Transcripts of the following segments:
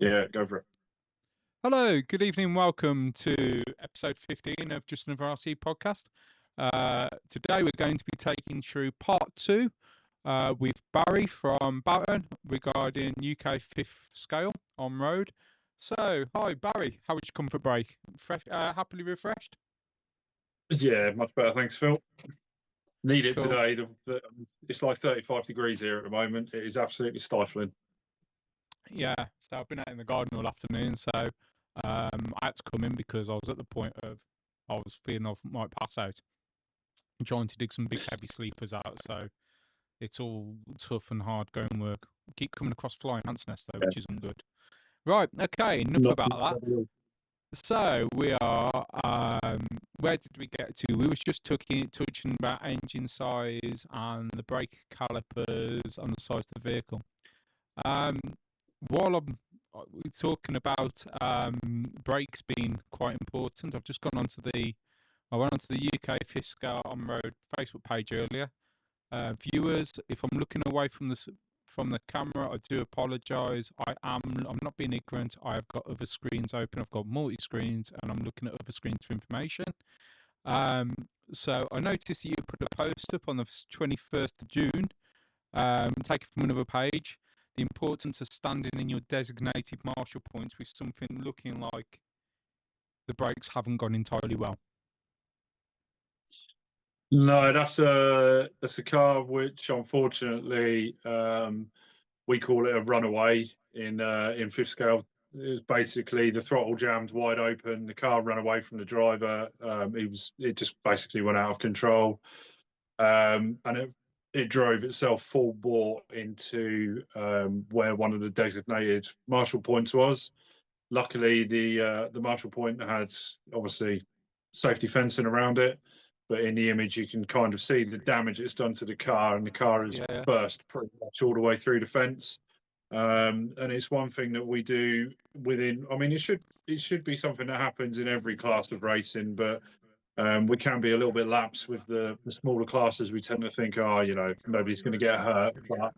Yeah, go for it. Hello, good evening. Welcome to episode 15 of Just Another RC podcast. Today we're going to be taking through part 2 with Barry from Barton regarding UK 5th scale on road. So, hi Barry, how was your comfort break? Happily refreshed? Yeah, much better. Thanks, Phil. Need it Cool. today. It's like 35 degrees here at the moment. It is absolutely stifling. Yeah, so I've been out in the garden all afternoon, so I had to come in because I was at the point of I was feeling I might pass out. I'm trying to dig some big heavy sleepers out, so it's all tough and hard going work. Keep coming across flying ants nest though, which isn't good. Right, okay, enough about that. So we are. Where did we get to? We was just touching about engine size and the brake calipers and the size of the vehicle. While we're talking about brakes being quite important, I've just gone onto the. I went onto the UK 5th scale on road Facebook page earlier. Viewers, if I'm looking away from the camera, I do apologise. I'm not being ignorant. I've got other screens open. I've got multi-screens, and I'm looking at other screens for information. So I noticed that you put a post up on the 21st of June, taken from another page. The importance of standing in your designated marshal points with something looking like the brakes haven't gone entirely well. No, that's a car which unfortunately we call it a runaway in fifth scale. It was basically the throttle jammed wide open. The car ran away from the driver. It just basically went out of control, and it drove itself full bore into where one of the designated marshal points was. Luckily, the marshal point had obviously safety fencing around it, but in the image you can kind of see the damage it's done to the car, and the car has burst pretty much all the way through the fence. And it's one thing that we do within. I mean, it should be something that happens in every class of racing, but we can be a little bit lax with the smaller classes. We tend to think, oh, nobody's going to get hurt, but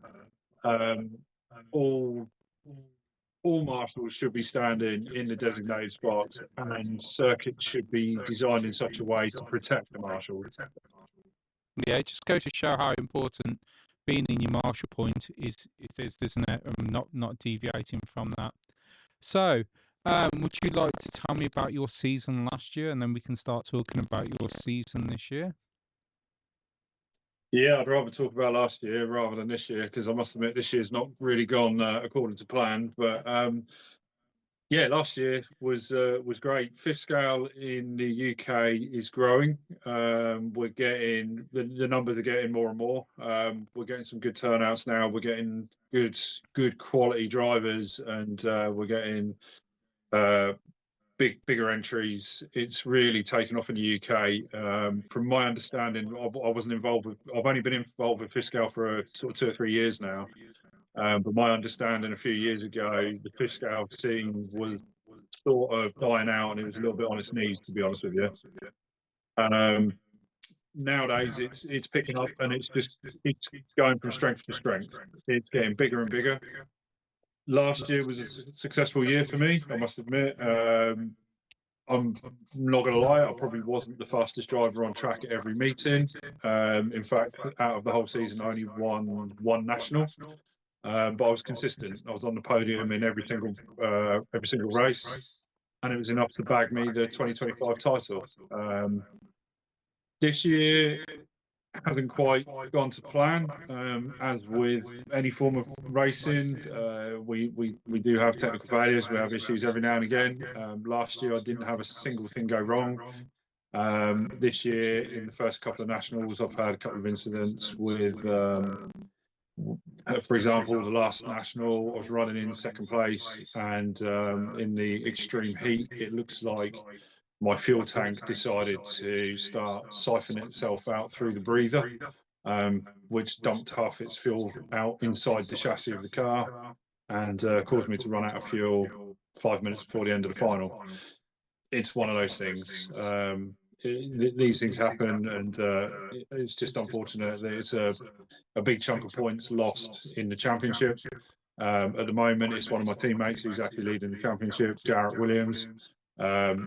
all marshals should be standing in the designated spot, and circuits should be designed in such a way to protect the marshals. Yeah, it just goes to show how important being in your marshal point is, isn't it? Not deviating from that. So, would you like to tell me about your season last year, and then we can start talking about your season this year? Yeah, I'd rather talk about last year rather than this year, because I must admit this year's not really gone according to plan. But yeah, last year was great. Fifth scale in the UK is growing. We're getting the numbers are getting more and more. We're getting some good turnouts now. We're getting good quality drivers, and we're getting bigger entries. It's really taken off in the UK. From my understanding, I wasn't involved with. I've only been involved with fifth scale for sort of 2 or 3 years now. But my understanding a few years ago, the fifth scale scene was sort of dying out, and it was a little bit on its knees, to be honest with you. Nowadays, it's picking up, and it's going from strength to strength. It's getting bigger and bigger. Last year was a successful year for me, I must admit. I'm not going to lie, I probably wasn't the fastest driver on track at every meeting. In fact, out of the whole season, I only won one national. But I was consistent. I was on the podium in every single race, and it was enough to bag me the 2025 title. This year hasn't quite gone to plan. As with any form of racing, we do have technical failures. We have issues every now and again. Last year I didn't have a single thing go wrong. This year, in the first couple of nationals, I've had a couple of incidents with. For example, the last national, I was running in second place, and in the extreme heat, it looks like my fuel tank decided to start siphoning itself out through the breather, which dumped half its fuel out inside the chassis of the car, and caused me to run out of fuel 5 minutes before the end of the final. It's one of those things. These things happen, and it's just unfortunate that it's a big chunk of points lost in the championship. At the moment, it's one of my teammates who's actually leading the championship, Jarrett Williams.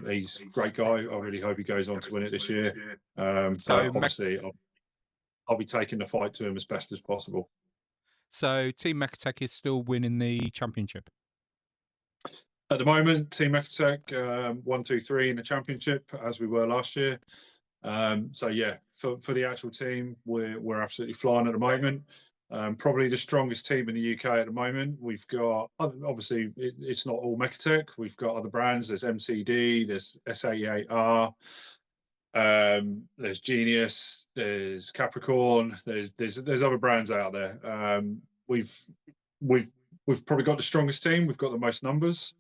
He's a great guy. I really hope he goes on to win it this year. But obviously, I'll be taking the fight to him as best as possible. So Team Mecatech is still winning the championship? At the moment, Team Mecatech 1, 2, 3 in the championship, as we were last year. So yeah, for the actual team, we're absolutely flying at the moment. Probably the strongest team in the UK at the moment. We've got, obviously, it's not all Mecatech. We've got other brands. There's MCD, there's SA8R, there's Genius, there's Capricorn. There's other brands out there. We've probably got the strongest team. We've got the most numbers.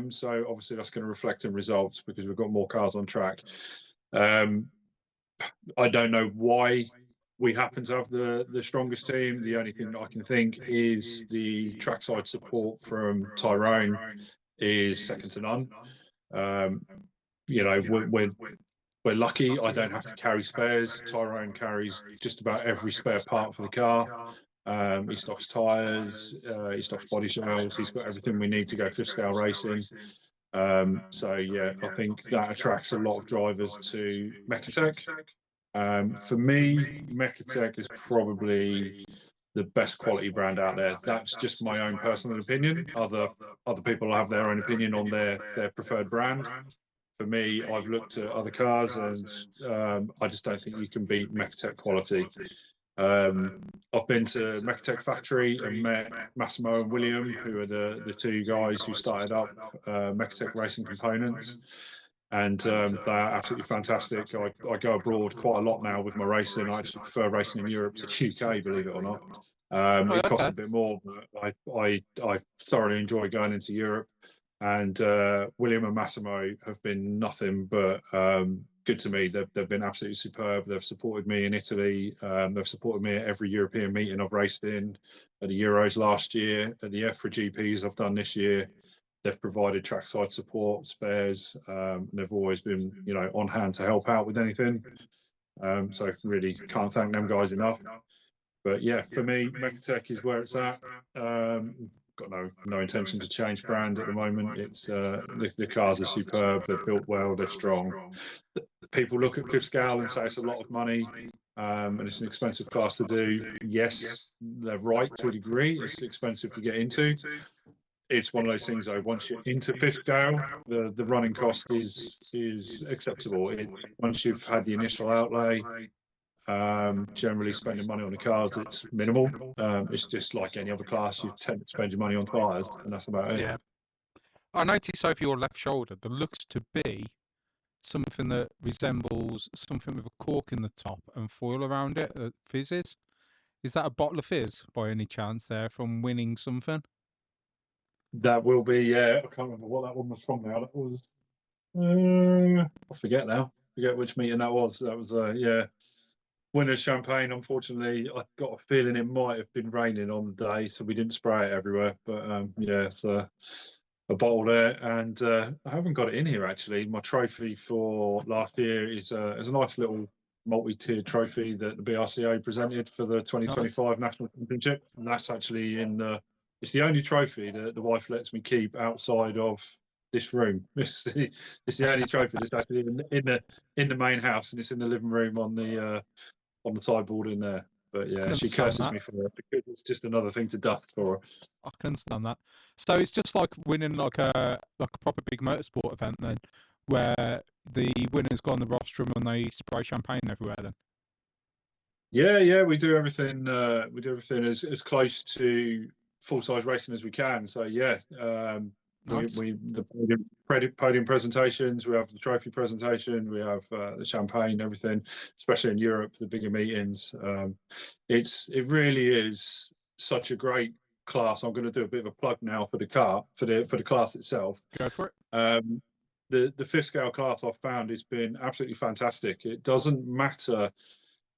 So obviously that's going to reflect in results because we've got more cars on track. I don't know why we happen to have the strongest team. The only thing that I can think is the trackside support from Tyrone is second to none. You know, we're lucky. I don't have to carry spares. Tyrone carries just about every spare part for the car. He stocks tyres, he stocks body shells, he's got everything we need to go fifth scale racing. So yeah, I think that attracts a lot of drivers to Mecatech. For me, Mecatech is probably the best quality brand out there. That's just my own personal opinion. Other people have their own opinion on their preferred brand. For me, I've looked at other cars and I just don't think you can beat Mecatech quality. I've been to Mecatech factory and met Massimo and William, who are the two guys who started up Mecatech Racing Components, and they're absolutely fantastic. I go abroad quite a lot now with my racing. I actually prefer racing in Europe to UK, believe it or not. It costs a bit more, but I thoroughly enjoy going into Europe. And William and Massimo have been nothing but good to me. They've been absolutely superb. They've supported me in Italy. They've supported me at every European meeting I've raced in, at the Euros last year, at the EFRA GPs I've done this year. They've provided trackside support, spares, and they've always been, you know, on hand to help out with anything. So really can't thank them guys enough. But yeah, for me, Mecatech is where it's at. Got no intention to change brand at the moment. It's the cars are superb. They're built well. They're strong. People look at fifth scale and say it's a lot of money, and it's an expensive class to do. Yes, they're right to a degree. It's expensive to get into. It's one of those things though. Once you're into fifth scale, the running cost is acceptable. Once you've had the initial outlay. Generally spending money on the cars, it's minimal. It's just like any other class, you tend to spend your money on tyres, and that's about it. Yeah. I noticed over your left shoulder there looks to be something that resembles something with a cork in the top and foil around it that fizzes. Is that a bottle of fizz by any chance there from winning something? That will be, yeah. I can't remember what that one was from now. That was, I forget now. Forget which meeting that was. That was, yeah. Winner's champagne. Unfortunately, I got a feeling it might have been raining on the day, so we didn't spray it everywhere. But yeah, it's a bottle there, and I haven't got it in here actually. My trophy for last year is a nice little multi-tiered trophy that the BRCA presented for the 2025 National Championship, and that's actually in the. It's the only trophy that the wife lets me keep outside of this room. It's the only trophy that's actually in the main house, and it's in the living room on the sideboard in there. But yeah, she curses me for it because it's just another thing to dust for her. I can understand that. So it's just like winning like a proper big motorsport event then, where the winners go on the rostrum and they spray champagne everywhere then. Yeah, we do everything. We do everything as close to full size racing as we can. So yeah, Nice. we the podium presentations. We have the trophy presentation. We have the champagne, everything. Especially in Europe, the bigger meetings. It really is such a great class. I'm going to do a bit of a plug now for the car for the class itself. Go for it. The fifth scale class I've found has been absolutely fantastic. It doesn't matter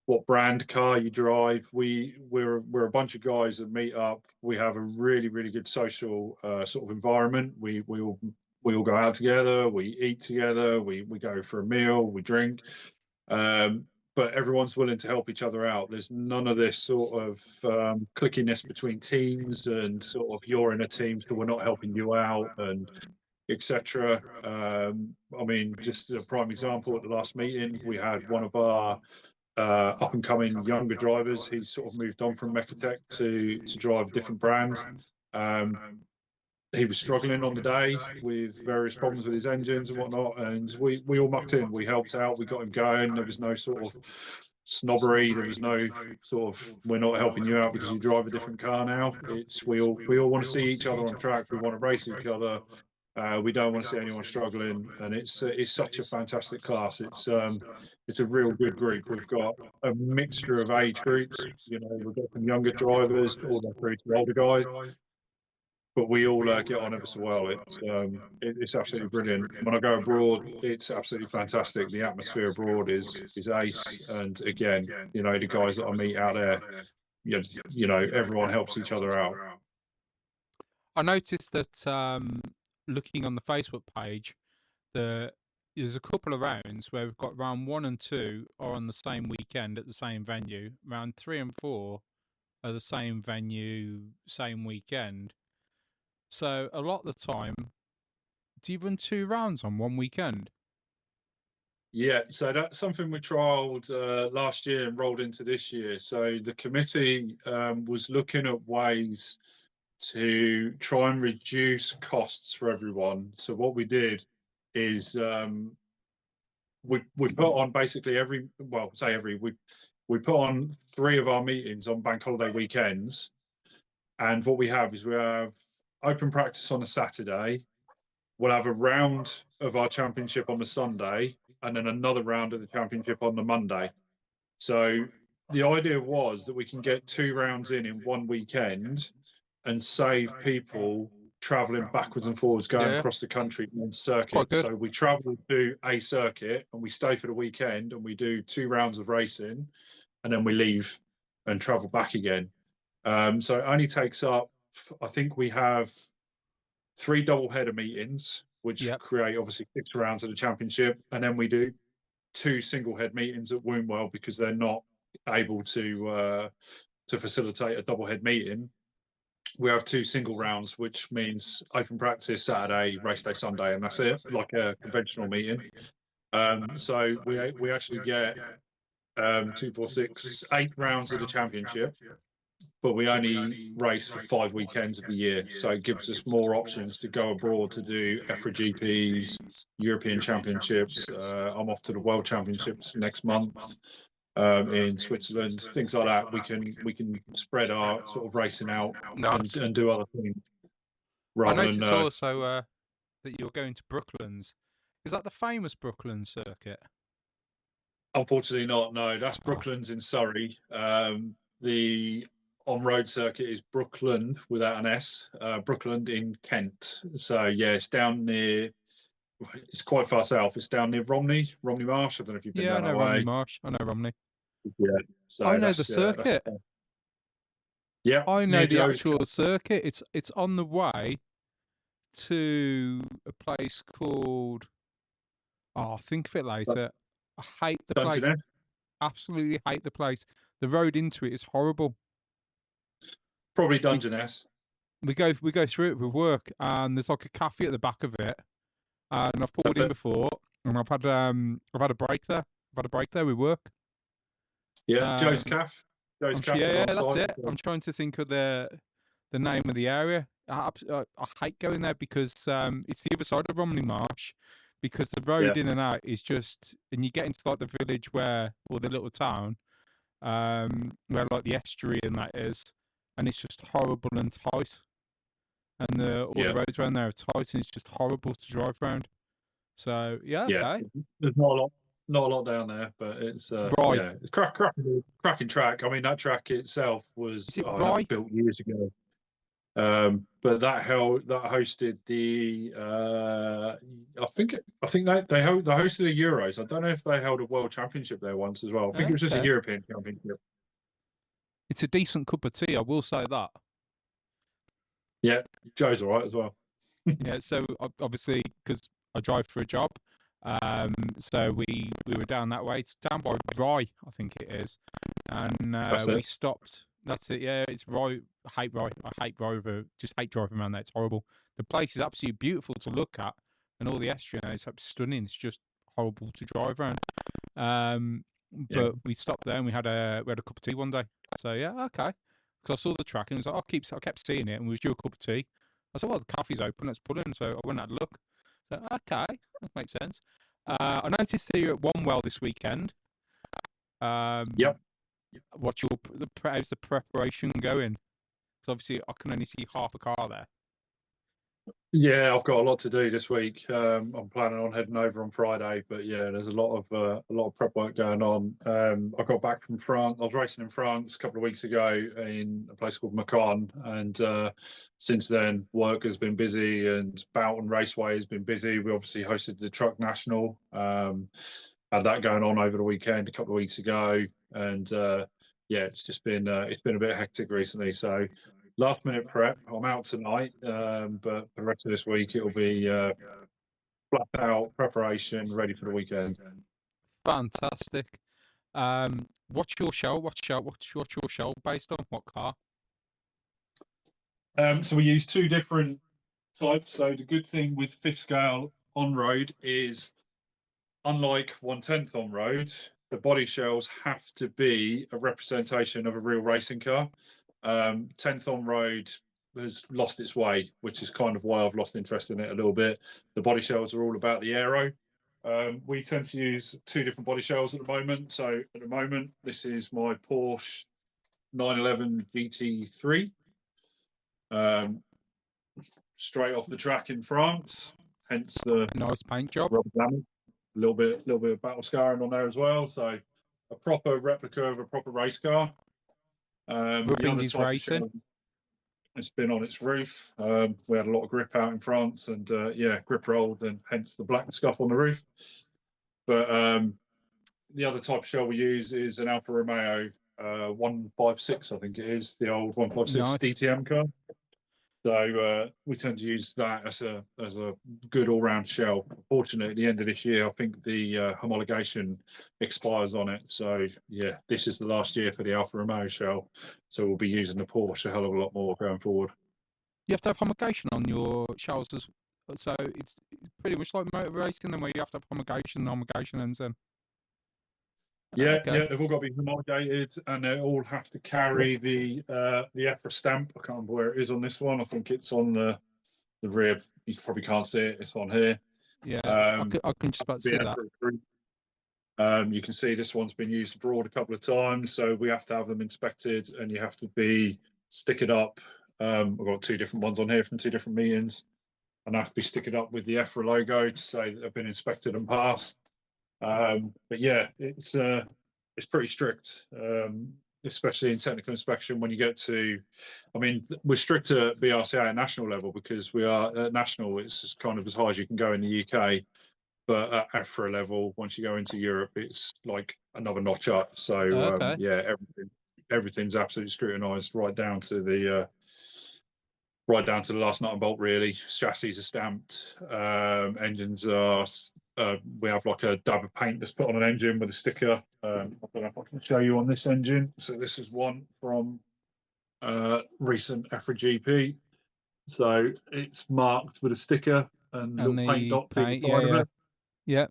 what brand car you drive. We're a bunch of guys that meet up. We have a really good social sort of environment. We all go out together. We eat together. We go for a meal. We drink. but everyone's willing to help each other out. There's none of this sort of clickiness between teams and sort of you're in a team, so we're not helping you out and etc. I mean, just a prime example, at the last meeting, we had one of our up and coming younger drivers. He's sort of moved on from Mecatech to drive a different brand. He was struggling on the day with various problems with his engines and whatnot, and we all mucked in. We helped out. We got him going. There was no sort of snobbery. There was no sort of we're not helping you out because you drive a different car now. It's we all want to see each other on track. We want to race each other. We don't want to see anyone struggling, and it's such a fantastic class. It's a real good group. We've got a mixture of age groups. You know, we've got some younger drivers all the way through to the older guys, but we all get on ever so well. It's absolutely brilliant. When I go abroad, it's absolutely fantastic. The atmosphere abroad is ace, and again, you know, the guys that I meet out there, you know, everyone helps each other out. I noticed that looking on the Facebook page, there's a couple of rounds where we've got round 1 and 2 are on the same weekend at the same venue. Round 3 and 4 are the same venue, same weekend. So a lot of the time, do you run 2 rounds on one weekend? Yeah, so that's something we trialled last year and rolled into this year. So the committee was looking at ways to try and reduce costs for everyone. So what we did is we put on basically we put on 3 of our meetings on bank holiday weekends, and what we have is we have open practice on a Saturday. We'll have a round of our championship on the Sunday, and then another round of the championship on the Monday. So the idea was that we can get 2 rounds in one weekend and save people traveling backwards and forwards going across the country on circuits. So we travel to a circuit and we stay for the weekend and we do 2 rounds of racing, and then we leave and travel back again. So it only takes up, I think we have 3 double header meetings, which create obviously 6 rounds of the championship, and then we do 2 single head meetings at Wombwell because they're not able to facilitate a double head meeting. We have 2 single rounds, which means open practice Saturday, race day Sunday, and that's it, like a conventional meeting. So we actually get 2, 4, 6, 8 rounds of the championship, but we only race for 5 weekends of the year. So it gives us more options to go abroad to do EFRA GPs, European Championships. I'm off to the World Championships next month in Switzerland, things like that. We can spread our sort of racing out and do other things. I noticed also that you're going to Brooklands. Is that the famous Brooklands circuit? Unfortunately not, no. That's Brooklands in Surrey. The on-road circuit is Brookland without an S, Brookland in Kent. So yeah, it's down near, it's quite far south. It's down near Romney Marsh. I don't know if you've been down that way. Romney Marsh. I know Romney. Yeah. So I know the circuit. Yeah. I know the actual circuit. It's on the way to a place called, I'll think of it later. I hate the place. Absolutely hate the place. The road into it is horrible. Probably Dungeness. We go through it with work, and there's like a cafe at the back of it, and I've pulled in before, and I've had a break there. I've had a break there with work. Yeah, Joe's Cafe. Yeah, that's it. I'm trying to think of the name of the area. I hate going there because it's the other side of Romney Marsh, because the road in and out is just, and you get into like the village or the little town, where like the estuary and that is, and it's just horrible and tight, and all the roads around there are tight, and it's just horrible to drive around. So okay. There's not a lot down there, but it's it's cracking track. I mean, that track itself was built years ago. But that hosted the I think they hosted the Euros. I don't know if they held a World Championship there once as well. I think it was just a European Championship. It's a decent cup of tea, I will say that. Yeah, Joe's all right as well. Yeah, so obviously because I drive for a job, So we were down that way. It's down by Rye, I think it is, and That's we it. stopped. That's it. Yeah, it's Rye. I hate Rye. I hate Rye. Just hate driving around there. It's horrible. The place is absolutely beautiful to look at, and all the extra, it's stunning. It's just horrible to drive around. Yeah. But we stopped there and we had a cup of tea one day. So yeah, okay. Because I saw the track and it was like, I kept seeing it and we was due a cup of tea. I said, well, the cafe's open, let's put in. So I went and had a look. So okay, that makes sense. I noticed that you're at One Well this weekend. Yep. How's the preparation going? Because obviously I can only see half a car there. Yeah, I've got a lot to do this week. I'm planning on heading over on Friday, but yeah, there's a lot of prep work going on. I got back from France. I was racing in France a couple of weeks ago in a place called Mecatech, and since then work has been busy and Boughton Raceway has been busy. We obviously hosted the Truck National. Had that going on over the weekend a couple of weeks ago, and yeah, it's just been a bit hectic recently. So last minute prep. I'm out tonight, but the rest of this week it'll be flat out preparation, ready for the weekend. Fantastic. What's your show? What's your show based on? What car? So we use two different types. So the good thing with fifth scale on road is, unlike 1/10 on road, the body shells have to be a representation of a real racing car. 10th on road has lost its way, which is kind of why I've lost interest in it a little bit. The body shells are all about the aero. We tend to use two different body shells at the moment. So at the moment, this is my Porsche 911 GT3, straight off the track in France. Hence the nice paint job. rubber damage. A little bit of battle scarring on there as well. So a proper replica of a proper race car. The other type of shell, it's been on its roof. We had a lot of grip out in France, and yeah, grip rolled, and hence the black scuff on the roof. But the other type of shell we use is an Alfa Romeo 156, I think it is, the old 156 Nice. DTM car. So we tend to use that as a good all-round shell. Unfortunately, at the end of this year, I think the homologation expires on it. So yeah, this is the last year for the Alfa Romeo shell. So we'll be using the Porsche a hell of a lot more going forward. You have to have homologation on your shells, so it's pretty much like motor racing, then where you have to have homologation ends in. Yeah, Okay. yeah, they've all got to be homologated, and they all have to carry the EFRA stamp. I can't remember where it is on this one. I think it's on the rear. You probably can't see it. It's on here. Yeah, I can just about see that. You can see this one's been used abroad a couple of times, so we have to have them inspected, and you have to be stickered up. I've got two different ones on here from two different meetings, and I have to be stickered up with the EFRA logo to say that they've been inspected and passed. But yeah, it's pretty strict, especially in technical inspection when you get to, I mean, we're stricter at BRCA at national level because we are at national, it's kind of as high as you can go in the UK. But at EFRA level, once you go into Europe, it's like another notch up. So Okay. yeah, everything's absolutely scrutinised right down to the last nut and bolt. Really, chassis are stamped, engines are. We have like a dab of paint that's put on an engine with a sticker. I don't know if I can show you on this engine. So this is one from recent EFRA GP. So it's marked with a sticker and little paint dots either side of it. Yeah.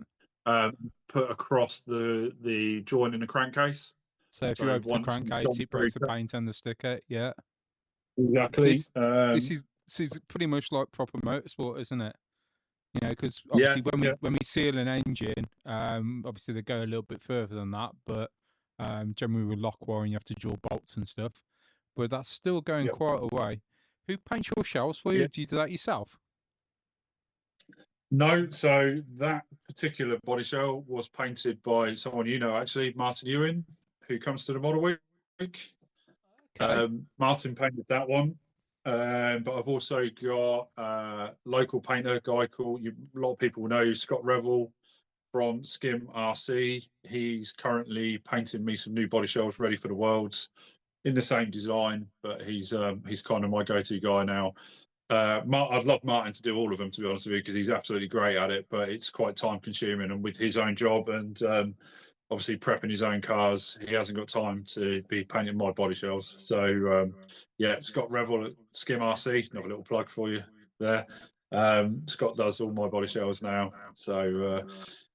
Put across the joint in the crankcase. So if you open the crankcase, it breaks the paint and the sticker. Yeah. Exactly. This is pretty much like proper motorsport, isn't it? You know, because obviously when we seal an engine, obviously they go a little bit further than that, but generally with lock wiring you have to draw bolts and stuff. But that's still going quite a way. Who paints your shells for you? Do you do that yourself? No, so that particular body shell was painted by someone you know, actually, Martin Ewan, who comes to the model week. Okay. Martin painted that one. But I've also got a local painter, guy called, a lot of people know, Scott Revel from Skim RC. He's currently painting me some new body shells ready for the Worlds in the same design, but he's kind of my go-to guy now. I'd love Martin to do all of them, to be honest with you, because he's absolutely great at it. But it's quite time consuming, and with his own job and obviously prepping his own cars, he hasn't got time to be painting my body shells. So yeah, Scott Revel at Skim RC, another little plug for you there. Scott does all my body shells now. So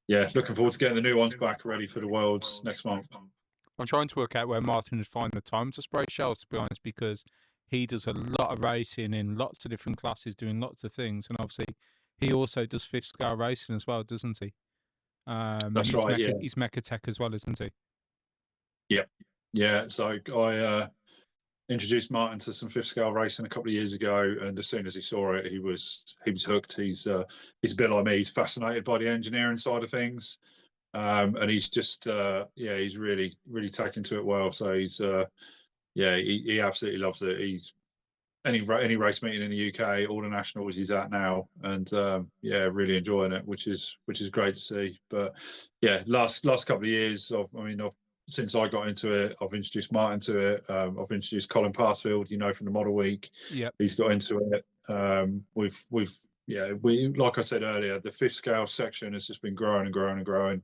yeah, looking forward to getting the new ones back ready for the Worlds next month. I'm trying to work out where Martin would find the time to spray shells, to be honest, because he does a lot of racing in lots of different classes, doing lots of things, and obviously he also does fifth scale racing as well, doesn't he? That's right. Yeah, He's Mecatech as well, isn't he? yeah. So I introduced Martin to some fifth scale racing a couple of years ago, and as soon as he saw it, he was hooked. He's a bit like me. He's fascinated by the engineering side of things, and he's just he's really taken to it well. So he's he absolutely loves it. He's any race meeting in the UK, all the nationals he's at now, and really enjoying it, which is great to see. But yeah, last couple of years, since I got into it, I've introduced Martin to it. I've introduced Colin Passfield, from the Model Week. Yeah, he's got into it. We like I said earlier, the fifth scale section has just been growing and growing and growing.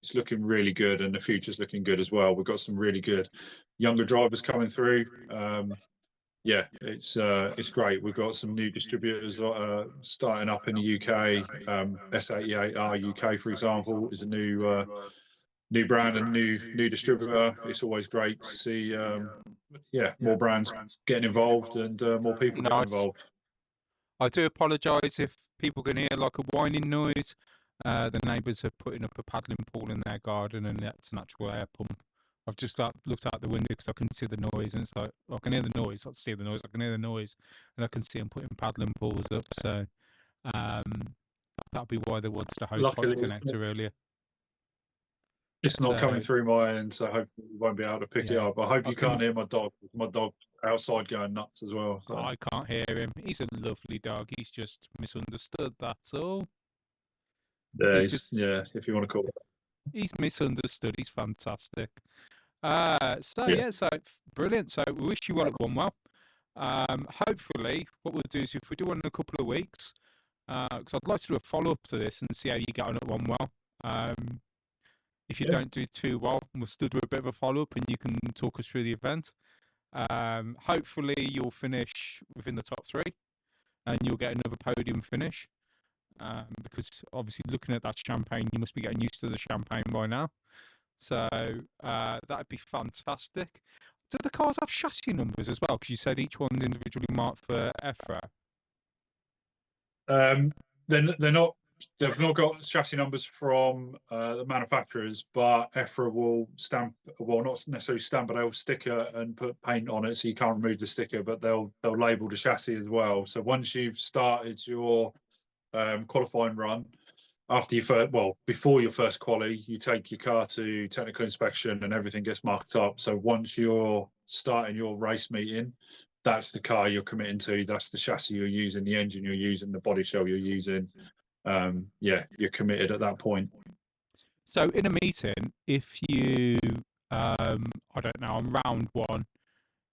It's looking really good, and the future's looking good as well. We've got some really good younger drivers coming through. It's great. We've got some new distributors starting up in the UK. S88R UK, for example, is a new brand and new distributor. It's always great to see more brands getting involved and more people getting involved. I do apologise if people can hear like a whining noise. The neighbours are putting up a paddling pool in their garden, and that's an actual air pump. I've just looked out the window because I can see the noise, and it's like I can hear the noise. I see the noise. I can hear the noise, and I can see them putting paddling pools up. So that'll be why there was the hose pipe connector earlier. It's not coming through my end, so hopefully you won't be able to pick it up. I hope you can't hear my dog. My dog outside going nuts as well. So. I can't hear him. He's a lovely dog. He's just misunderstood, that's all. Yeah, if you want to call it. He's misunderstood. He's fantastic. So brilliant. So we wish you all at One Well. Hopefully, what we'll do is if we do one in a couple of weeks, because I'd like to do a follow-up to this and see how you get on at One Well. If you don't do too well, we'll still do a bit of a follow-up and you can talk us through the event. Hopefully, you'll finish within the top 3 and you'll get another podium finish. Because obviously looking at that champagne, you must be getting used to the champagne by now. So that'd be fantastic. Do the cars have chassis numbers as well? Because you said each one's individually marked for EFRA. They're not. They've not got chassis numbers from the manufacturers, but EFRA will stamp. Well, not necessarily stamp, but they'll sticker and put paint on it, so you can't remove the sticker. But they'll label the chassis as well. So once you've started your qualifying run, before your first quali, you take your car to technical inspection and everything gets marked up. So once you're starting your race meeting, that's the car you're committing to, that's the chassis you're using, the engine you're using, the body shell you're using. You're committed at that point. So in a meeting, if you I don't know, on round 1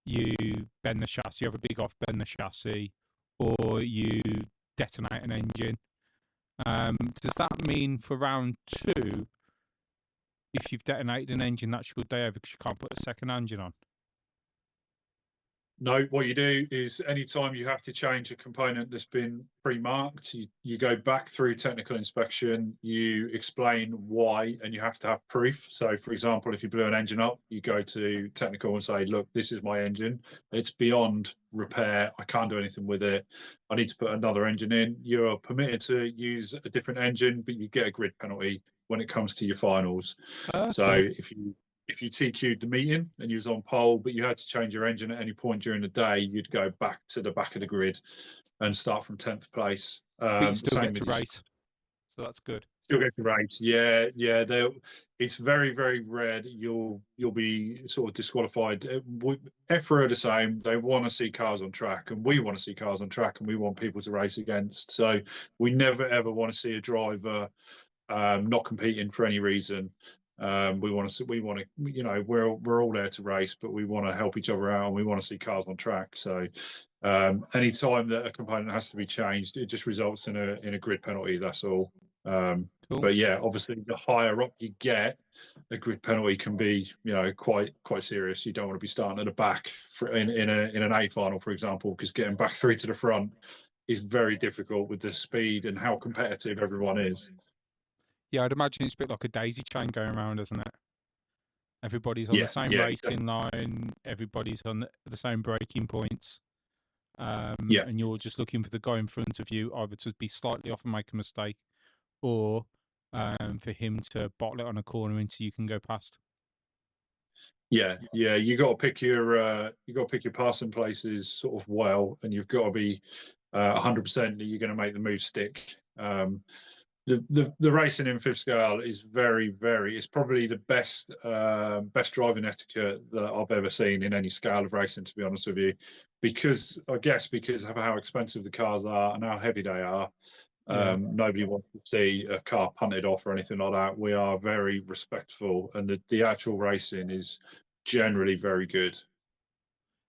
you bend the chassis, you have a big off, bend the chassis, or you detonate an engine. Does that mean for round 2, if you've detonated an engine, that's your day over because you can't put a second engine on? No, what you do is anytime you have to change a component that's been pre-marked, you go back through technical inspection, you explain why, and you have to have proof. So, for example, if you blew an engine up, you go to technical and say, look, this is my engine. It's beyond repair. I can't do anything with it. I need to put another engine in. You're permitted to use a different engine, but you get a grid penalty when it comes to your finals. Okay. So if you TQ'd the meeting and you was on pole, but you had to change your engine at any point during the day, you'd go back to the back of the grid and start from 10th place. But you still get to race, so that's good. Still get to race, yeah. It's very, very rare that you'll be sort of disqualified. EFRA are the same. They want to see cars on track, and we want to see cars on track, and we want people to race against. So we never ever want to see a driver not competing for any reason. We're all there to race, but we want to help each other out and we want to see cars on track. So Any time that a component has to be changed, it just results in a grid penalty. That's all. Cool. But yeah, obviously, the higher up you get, a grid penalty can be, quite serious. You don't want to be starting at the back in an A final, for example, because getting back through to the front is very difficult with the speed and how competitive everyone is. Yeah, I'd imagine it's a bit like a daisy chain going around, isn't it? Everybody's on Yeah, the same yeah, racing line. Everybody's on the same braking points. Yeah. And you're just looking for the guy in front of you either to be slightly off and make a mistake, or for him to bottle it on a corner until you can go past. Yeah, yeah. You got to pick your passing places sort of well, and you've got to be 100% that you're going to make the move stick. The racing in fifth scale is very, very. It's probably the best driving etiquette that I've ever seen in any scale of racing. To be honest with you, because of how expensive the cars are and how heavy they are. Yeah. Nobody wants to see a car punted off or anything like that. We are very respectful, and the actual racing is generally very good.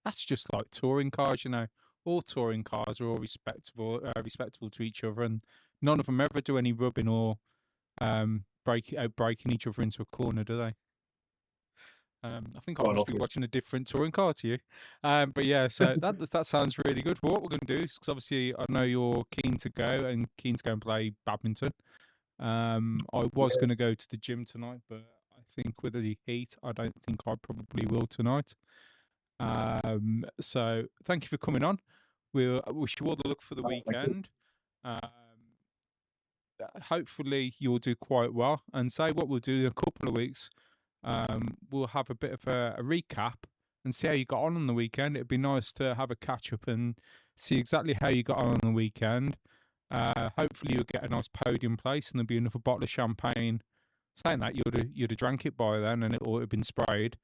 That's just like touring cars, you know. All touring cars are all respectable to each other, and none of them ever do any rubbing or breaking each other into a corner, do they? I think I Quite must be often. watching a different touring car to you. But yeah, so that sounds really good. Well, what we're going to do is, because obviously I know you're keen to go and play badminton. I was going to go to the gym tonight, but I think with the heat, I don't think I probably will tonight. So thank you for coming on. We'll wish you all the luck for the weekend. Hopefully you'll do quite well. And say what we'll do in a couple of weeks. We'll have a bit of a recap and see how you got on the weekend. It'd be nice to have a catch up and see exactly how you got on the weekend. Hopefully you'll get a nice podium place and there'll be another bottle of champagne. Saying that, you'd have drank it by then and it would have been sprayed.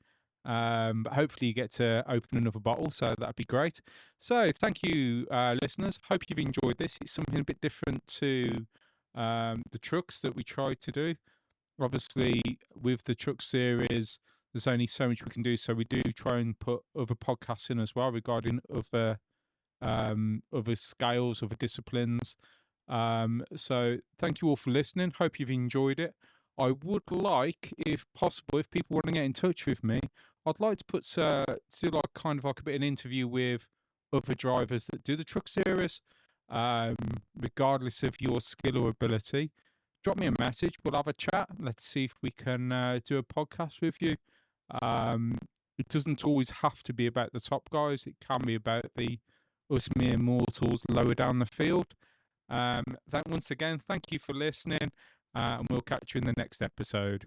But hopefully you get to open another bottle, so that'd be great. So thank you, listeners. Hope you've enjoyed this. It's something a bit different to the trucks that we tried to do. Obviously, with the truck series, there's only so much we can do, so we do try and put other podcasts in as well regarding other scales, other disciplines. So thank you all for listening. Hope you've enjoyed it. I would like, if possible, if people want to get in touch with me, I'd like to do like kind of like a bit of an interview with other drivers that do the truck series, regardless of your skill or ability. Drop me a message. We'll have a chat. Let's see if we can do a podcast with you. It doesn't always have to be about the top guys. It can be about us mere mortals lower down the field. Once again, thank you for listening, and we'll catch you in the next episode.